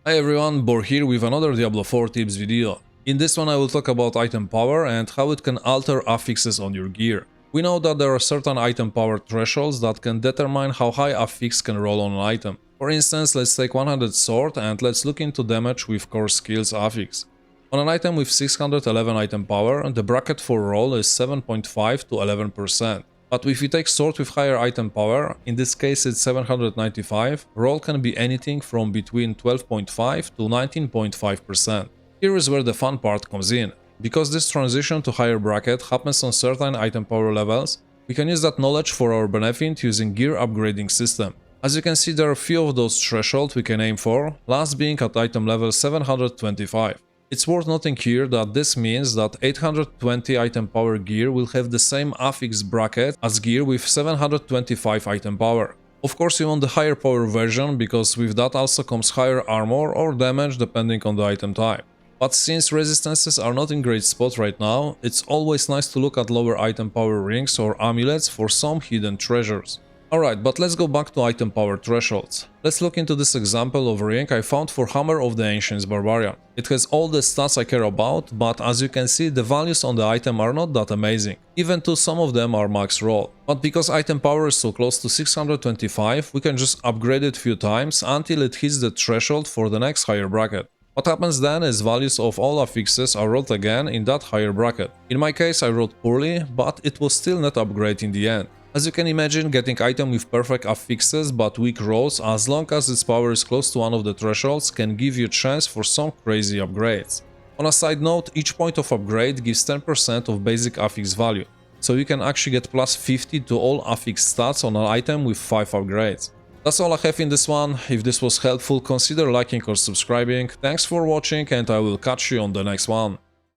Hi everyone, Bor here with another Diablo 4 tips video. In this one I will talk about item power and how it can alter affixes on your gear. We know that there are certain item power thresholds that can determine how high affix can roll on an item. For instance, let's take 100 sword and let's look into damage with core skills affix. On an item with 611 item power, the bracket for roll is 7.5 to 11%. But if you take sword with higher item power, in this case it's 795, roll can be anything from between 12.5 to 19.5%. Here is where the fun part comes in. Because this transition to higher bracket happens on certain item power levels, we can use that knowledge for our benefit using gear upgrading system. As you can see, there are a few of those thresholds we can aim for, last being at item level 725. It's worth noting here that this means that 820 item power gear will have the same affix bracket as gear with 725 item power. Of course you want the higher power version, because with that also comes higher armor or damage depending on the item type. But since resistances are not in great spot right now, it's always nice to look at lower item power rings or amulets for some hidden treasures. Alright, but let's go back to item power thresholds. Let's look into this example of ring I found for Hammer of the Ancients Barbarian. It has all the stats I care about, but as you can see, the values on the item are not that amazing. Even though some of them are max roll. But because item power is so close to 625, we can just upgrade it few times until it hits the threshold for the next higher bracket. What happens then is values of all affixes are rolled again in that higher bracket. In my case I rolled poorly, but it was still not upgrade in the end. As you can imagine, getting item with perfect affixes but weak rolls, as long as its power is close to one of the thresholds, can give you a chance for some crazy upgrades. On a side note, each point of upgrade gives 10% of basic affix value, so you can actually get plus 50 to all affix stats on an item with 5 upgrades. That's all I have in this one. If this was helpful, consider liking or subscribing. Thanks for watching and I will catch you on the next one.